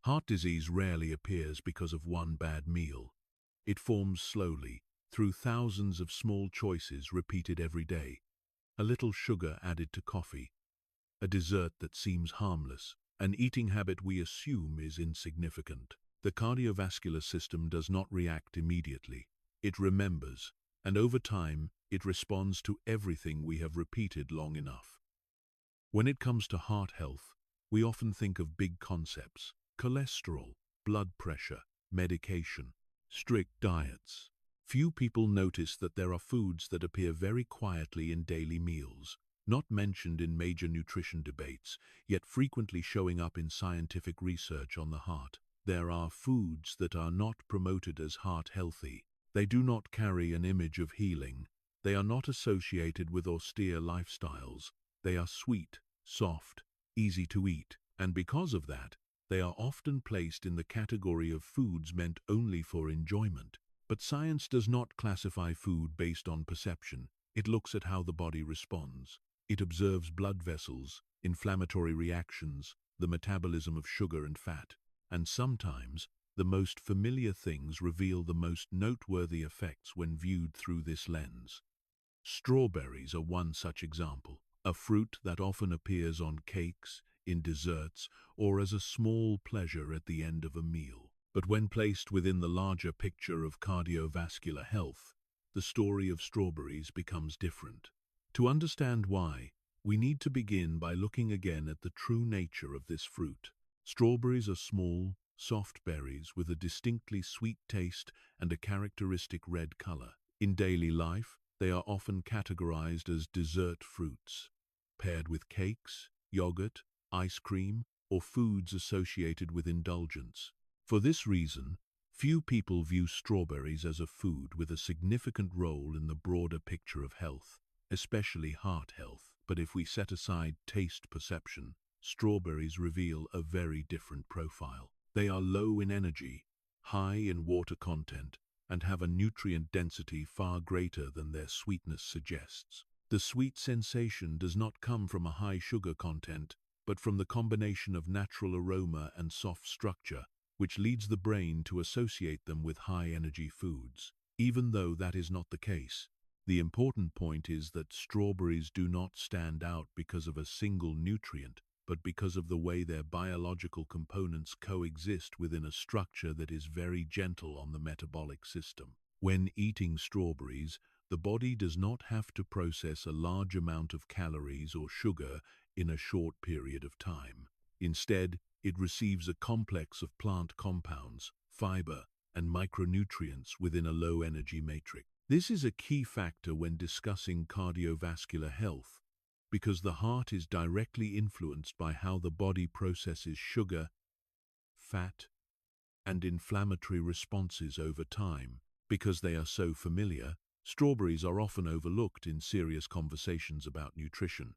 Heart disease rarely appears because of one bad meal. It forms slowly, through thousands of small choices repeated every day. A little sugar added to coffee, a dessert that seems harmless, an eating habit we assume is insignificant. The cardiovascular system does not react immediately. It remembers, and over time, it responds to everything we have repeated long enough. When it comes to heart health, we often think of big concepts: cholesterol, blood pressure, medication, strict diets. Few people notice that there are foods that appear very quietly in daily meals, not mentioned in major nutrition debates, yet frequently showing up in scientific research on the heart. There are foods that are not promoted as heart healthy. They do not carry an image of healing. They are not associated with austere lifestyles. They are sweet, soft, easy to eat, and because of that, they are often placed in the category of foods meant only for enjoyment. But science does not classify food based on perception. It looks at how the body responds. It observes blood vessels, inflammatory reactions, the metabolism of sugar and fat, and sometimes the most familiar things reveal the most noteworthy effects when viewed through this lens. Strawberries are one such example, a fruit that often appears on cakes, in desserts, or as a small pleasure at the end of a meal. But when placed within the larger picture of cardiovascular health, the story of strawberries becomes different. To understand why, we need to begin by looking again at the true nature of this fruit. Strawberries are small, soft berries with a distinctly sweet taste and a characteristic red color. In daily life, they are often categorized as dessert fruits, paired with cakes, yogurt, ice cream, or foods associated with indulgence. For this reason, few people view strawberries as a food with a significant role in the broader picture of health, especially heart health. But if we set aside taste perception, strawberries reveal a very different profile. They are low in energy, high in water content, and have a nutrient density far greater than their sweetness suggests. The sweet sensation does not come from a high sugar content, but from the combination of natural aroma and soft structure, which leads the brain to associate them with high-energy foods. Even though that is not the case, the important point is that strawberries do not stand out because of a single nutrient, but because of the way their biological components coexist within a structure that is very gentle on the metabolic system. When eating strawberries, the body does not have to process a large amount of calories or sugar in a short period of time. Instead, it receives a complex of plant compounds, fiber, and micronutrients within a low-energy matrix. This is a key factor when discussing cardiovascular health, because the heart is directly influenced by how the body processes sugar, fat, and inflammatory responses over time. Because they are so familiar, strawberries are often overlooked in serious conversations about nutrition.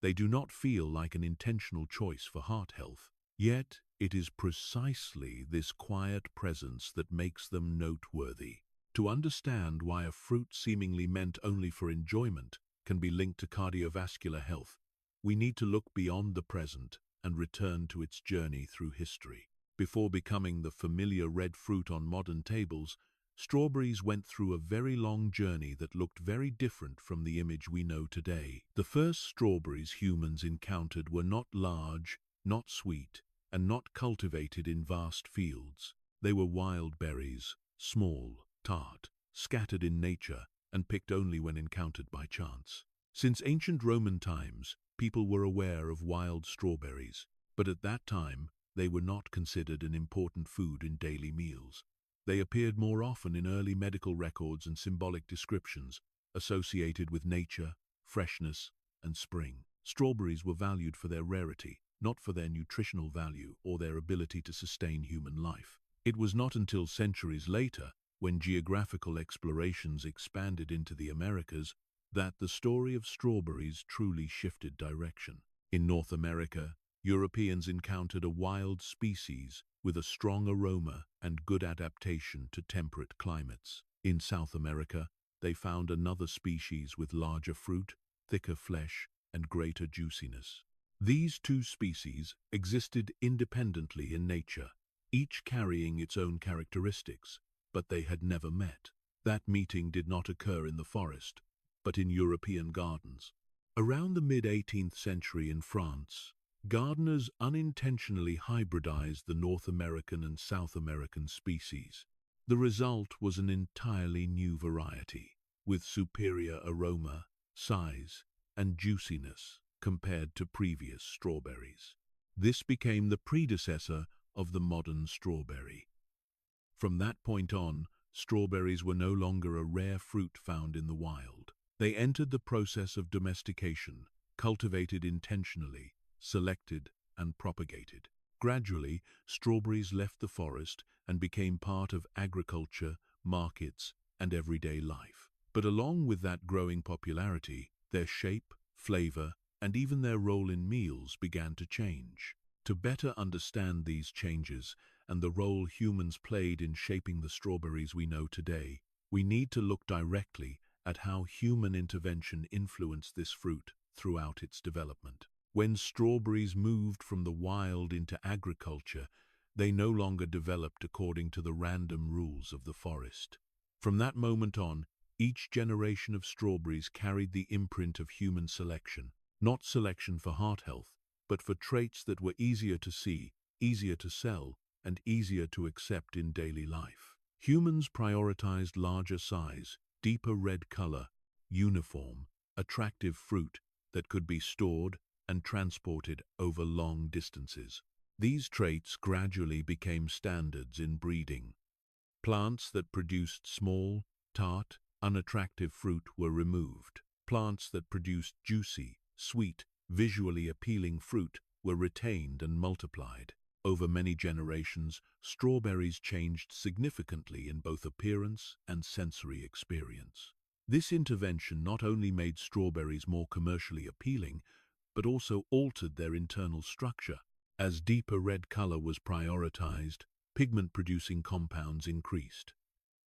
They do not feel like an intentional choice for heart health. Yet, it is precisely this quiet presence that makes them noteworthy. To understand why a fruit seemingly meant only for enjoyment can be linked to cardiovascular health, we need to look beyond the present and return to its journey through history. Before becoming the familiar red fruit on modern tables, strawberries went through a very long journey that looked very different from the image we know today. The first strawberries humans encountered were not large, not sweet, and not cultivated in vast fields. They were wild berries, small, tart, scattered in nature, and picked only when encountered by chance. Since ancient Roman times, people were aware of wild strawberries, but at that time, they were not considered an important food in daily meals. They appeared more often in early medical records and symbolic descriptions, associated with nature, freshness, and spring. Strawberries were valued for their rarity, not for their nutritional value or their ability to sustain human life. It was not until centuries later, when geographical explorations expanded into the Americas, that the story of strawberries truly shifted direction. In North America, Europeans encountered a wild species with a strong aroma and good adaptation to temperate climates. In South America, they found another species with larger fruit, thicker flesh, and greater juiciness. These two species existed independently in nature, each carrying its own characteristics, but they had never met. That meeting did not occur in the forest, but in European gardens. Around the mid-18th century in France, gardeners unintentionally hybridized the North American and South American species. The result was an entirely new variety, with superior aroma, size, and juiciness compared to previous strawberries. This became the predecessor of the modern strawberry. From that point on, strawberries were no longer a rare fruit found in the wild. They entered the process of domestication, cultivated intentionally, selected, and propagated. Gradually, strawberries left the forest and became part of agriculture, markets, and everyday life. But along with that growing popularity, their shape, flavor, and even their role in meals began to change. To better understand these changes and the role humans played in shaping the strawberries we know today, we need to look directly at how human intervention influenced this fruit throughout its development. When strawberries moved from the wild into agriculture, they no longer developed according to the random rules of the forest. From that moment on, each generation of strawberries carried the imprint of human selection, not selection for heart health, but for traits that were easier to see, easier to sell, and easier to accept in daily life. Humans prioritized larger size, deeper red color, uniform, attractive fruit that could be stored and transported over long distances. These traits gradually became standards in breeding. Plants that produced small, tart, unattractive fruit were removed. Plants that produced juicy, sweet, visually appealing fruit were retained and multiplied. Over many generations, strawberries changed significantly in both appearance and sensory experience. This intervention not only made strawberries more commercially appealing, but also altered their internal structure. As deeper red color was prioritized, pigment-producing compounds increased.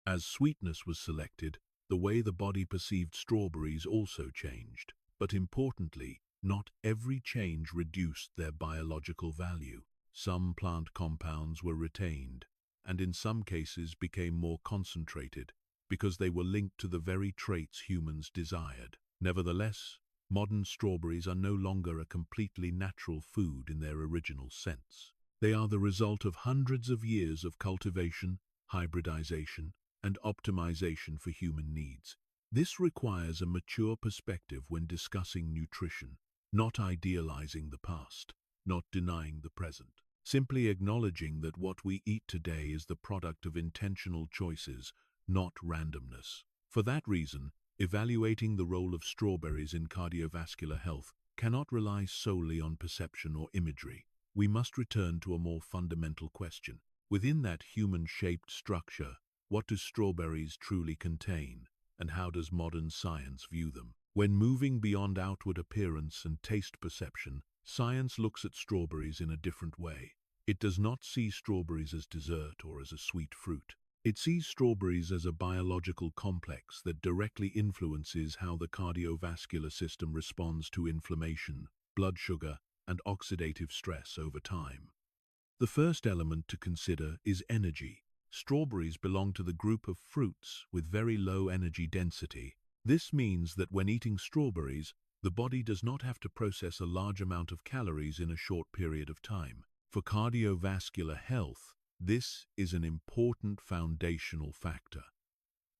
As sweetness was selected, the way the body perceived strawberries also changed. But importantly, not every change reduced their biological value. Some plant compounds were retained, and in some cases became more concentrated, because they were linked to the very traits humans desired. Nevertheless, modern strawberries are no longer a completely natural food in their original sense. They are the result of hundreds of years of cultivation, hybridization, and optimization for human needs. This requires a mature perspective when discussing nutrition, not idealizing the past, not denying the present. Simply acknowledging that what we eat today is the product of intentional choices, not randomness. For that reason, evaluating the role of strawberries in cardiovascular health cannot rely solely on perception or imagery. We must return to a more fundamental question. Within that human-shaped structure, what do strawberries truly contain, and how does modern science view them? When moving beyond outward appearance and taste perception, science looks at strawberries in a different way. It does not see strawberries as dessert or as a sweet fruit. It sees strawberries as a biological complex that directly influences how the cardiovascular system responds to inflammation, blood sugar, and oxidative stress over time. The first element to consider is energy. Strawberries belong to the group of fruits with very low energy density. This means that when eating strawberries, the body does not have to process a large amount of calories in a short period of time. For cardiovascular health, this is an important foundational factor,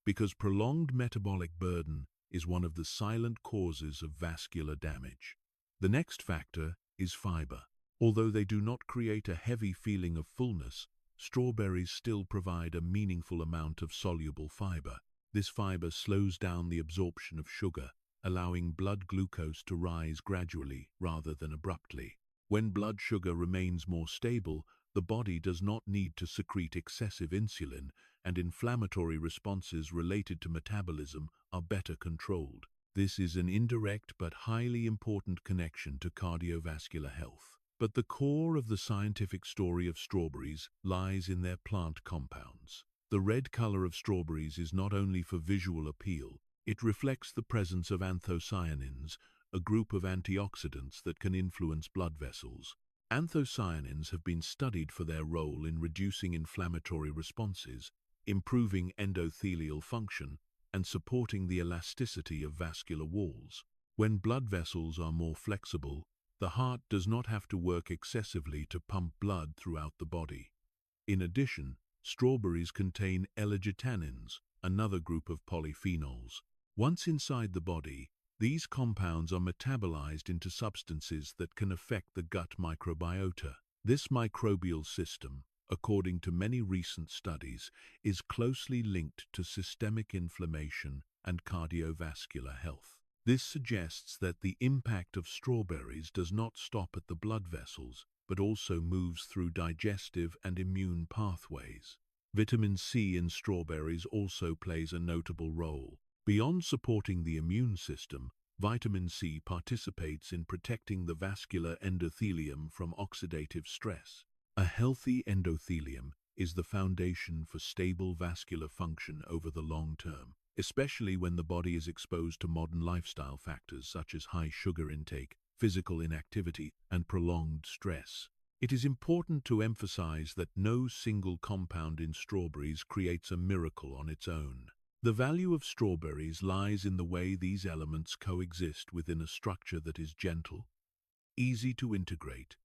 because prolonged metabolic burden is one of the silent causes of vascular damage. The next factor is fiber. Although they do not create a heavy feeling of fullness, strawberries still provide a meaningful amount of soluble fiber. This fiber slows down the absorption of sugar, allowing blood glucose to rise gradually rather than abruptly. When blood sugar remains more stable, the body does not need to secrete excessive insulin, and inflammatory responses related to metabolism are better controlled. This is an indirect but highly important connection to cardiovascular health. But the core of the scientific story of strawberries lies in their plant compounds. The red color of strawberries is not only for visual appeal, it reflects the presence of anthocyanins, a group of antioxidants that can influence blood vessels. Anthocyanins have been studied for their role in reducing inflammatory responses, improving endothelial function, and supporting the elasticity of vascular walls. When blood vessels are more flexible, the heart does not have to work excessively to pump blood throughout the body. In addition, strawberries contain L-argitannins, another group of polyphenols. Once inside the body, these compounds are metabolized into substances that can affect the gut microbiota. This microbial system, according to many recent studies, is closely linked to systemic inflammation and cardiovascular health. This suggests that the impact of strawberries does not stop at the blood vessels, but also moves through digestive and immune pathways. Vitamin C in strawberries also plays a notable role. Beyond supporting the immune system, vitamin C participates in protecting the vascular endothelium from oxidative stress. A healthy endothelium is the foundation for stable vascular function over the long term, especially when the body is exposed to modern lifestyle factors such as high sugar intake, physical inactivity, and prolonged stress. It is important to emphasize that no single compound in strawberries creates a miracle on its own. The value of strawberries lies in the way these elements coexist within a structure that is gentle, easy to integrate,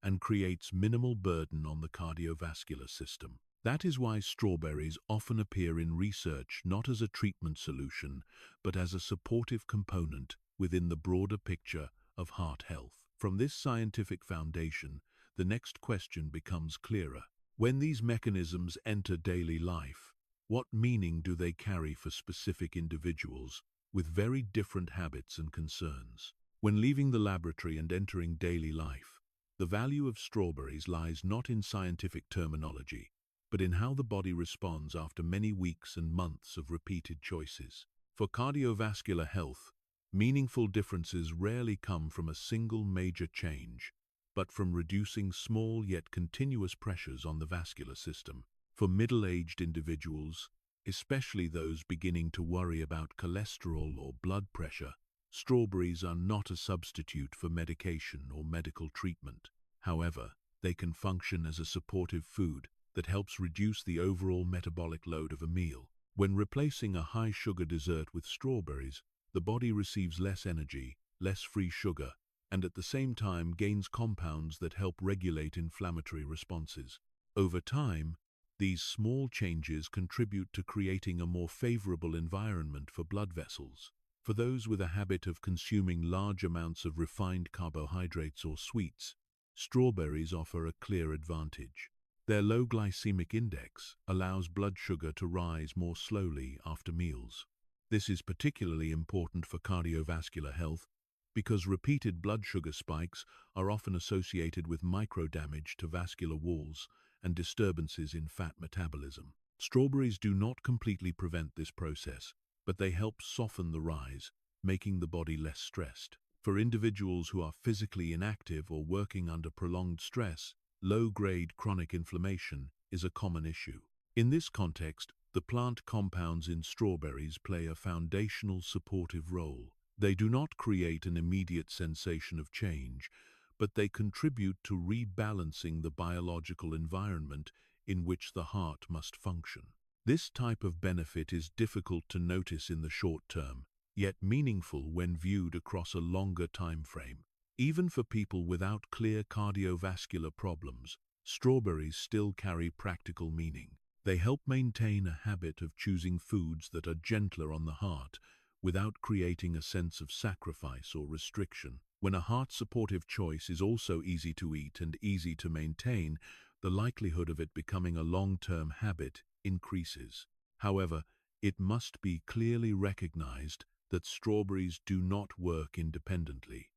and creates minimal burden on the cardiovascular system. That is why strawberries often appear in research not as a treatment solution, but as a supportive component within the broader picture of heart health. From this scientific foundation, the next question becomes clearer. When these mechanisms enter daily life, what meaning do they carry for specific individuals with very different habits and concerns? When leaving the laboratory and entering daily life, the value of strawberries lies not in scientific terminology, but in how the body responds after many weeks and months of repeated choices. For cardiovascular health, meaningful differences rarely come from a single major change, but from reducing small yet continuous pressures on the vascular system. For middle-aged individuals, especially those beginning to worry about cholesterol or blood pressure, strawberries are not a substitute for medication or medical treatment. However, they can function as a supportive food that helps reduce the overall metabolic load of a meal. When replacing a high-sugar dessert with strawberries, the body receives less energy, less free sugar, and at the same time gains compounds that help regulate inflammatory responses. Over time, these small changes contribute to creating a more favorable environment for blood vessels. For those with a habit of consuming large amounts of refined carbohydrates or sweets, strawberries offer a clear advantage. Their low glycemic index allows blood sugar to rise more slowly after meals. This is particularly important for cardiovascular health because repeated blood sugar spikes are often associated with microdamage to vascular walls and disturbances in fat metabolism. Strawberries do not completely prevent this process, but they help soften the rise, making the body less stressed. For individuals who are physically inactive or working under prolonged stress, low-grade chronic inflammation is a common issue. In this context, the plant compounds in strawberries play a foundational supportive role. They do not create an immediate sensation of change, but they contribute to rebalancing the biological environment in which the heart must function. This type of benefit is difficult to notice in the short term, yet meaningful when viewed across a longer time frame. Even for people without clear cardiovascular problems, strawberries still carry practical meaning. They help maintain a habit of choosing foods that are gentler on the heart, without creating a sense of sacrifice or restriction. When a heart-supportive choice is also easy to eat and easy to maintain, the likelihood of it becoming a long-term habit increases. However, it must be clearly recognized that strawberries do not work independently.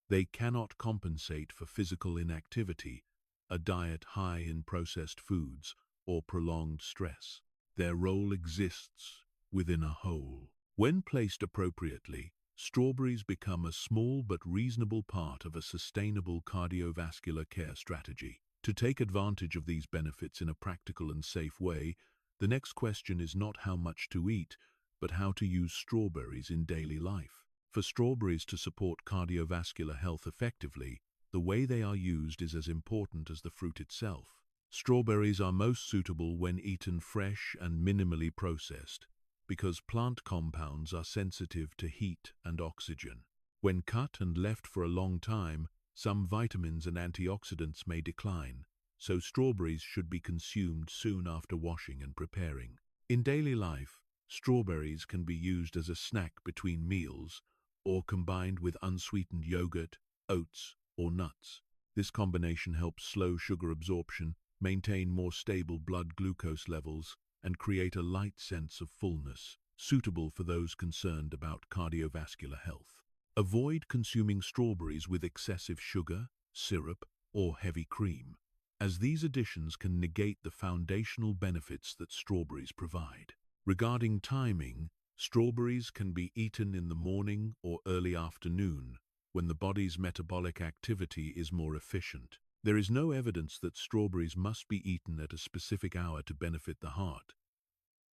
They cannot compensate for physical inactivity, a diet high in processed foods, or prolonged stress. Their role exists within a whole. When placed appropriately, strawberries become a small but reasonable part of a sustainable cardiovascular care strategy. To take advantage of these benefits in a practical and safe way, the next question is not how much to eat, but how to use strawberries in daily life. For strawberries to support cardiovascular health effectively, the way they are used is as important as the fruit itself. Strawberries are most suitable when eaten fresh and minimally processed, because plant compounds are sensitive to heat and oxygen. When cut and left for a long time, some vitamins and antioxidants may decline, so strawberries should be consumed soon after washing and preparing. In daily life, strawberries can be used as a snack between meals or combined with unsweetened yogurt, oats, or nuts. This combination helps slow sugar absorption, maintain more stable blood glucose levels, and create a light sense of fullness, suitable for those concerned about cardiovascular health. Avoid consuming strawberries with excessive sugar, syrup, or heavy cream, as these additions can negate the foundational benefits that strawberries provide. Regarding timing, strawberries can be eaten in the morning or early afternoon, when the body's metabolic activity is more efficient. There is no evidence that strawberries must be eaten at a specific hour to benefit the heart.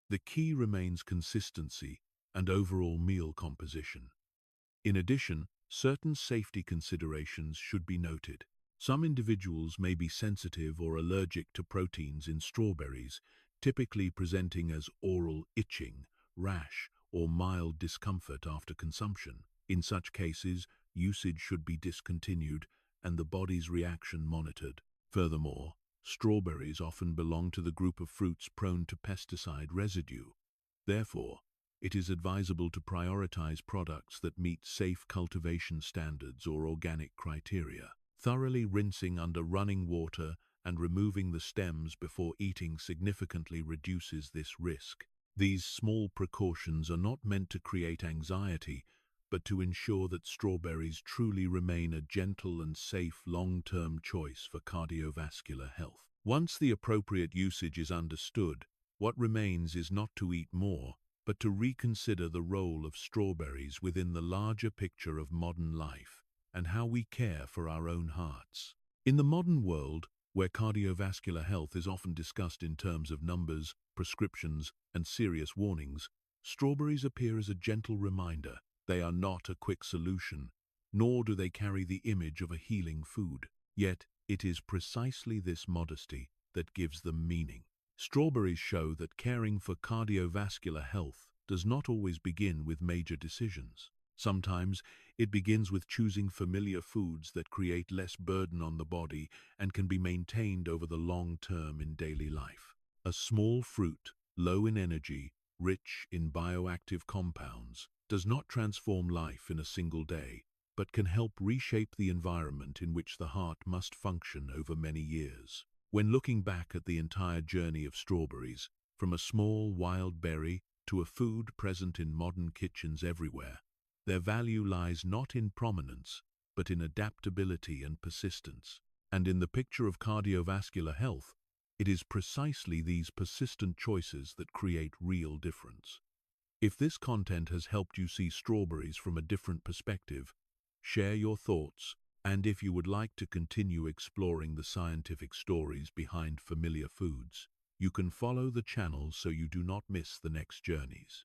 The key remains consistency and overall meal composition. In addition, certain safety considerations should be noted. Some individuals may be sensitive or allergic to proteins in strawberries, typically presenting as oral itching, rash, or mild discomfort after consumption. In such cases, usage should be discontinued and the body's reaction monitored. Furthermore, strawberries often belong to the group of fruits prone to pesticide residue. Therefore, it is advisable to prioritize products that meet safe cultivation standards or organic criteria. Thoroughly rinsing under running water and removing the stems before eating significantly reduces this risk. These small precautions are not meant to create anxiety, but to ensure that strawberries truly remain a gentle and safe long-term choice for cardiovascular health. Once the appropriate usage is understood, what remains is not to eat more, but to reconsider the role of strawberries within the larger picture of modern life and how we care for our own hearts. In the modern world, where cardiovascular health is often discussed in terms of numbers, prescriptions, and serious warnings, strawberries appear as a gentle reminder. They are not a quick solution, nor do they carry the image of a healing food. Yet, it is precisely this modesty that gives them meaning. Strawberries show that caring for cardiovascular health does not always begin with major decisions. Sometimes, it begins with choosing familiar foods that create less burden on the body and can be maintained over the long term in daily life. A small fruit, low in energy, rich in bioactive compounds, does not transform life in a single day, but can help reshape the environment in which the heart must function over many years. When looking back at the entire journey of strawberries, from a small wild berry to a food present in modern kitchens everywhere, their value lies not in prominence, but in adaptability and persistence. And in the picture of cardiovascular health, it is precisely these persistent choices that create real difference. If this content has helped you see strawberries from a different perspective, share your thoughts, and if you would like to continue exploring the scientific stories behind familiar foods, you can follow the channel so you do not miss the next journeys.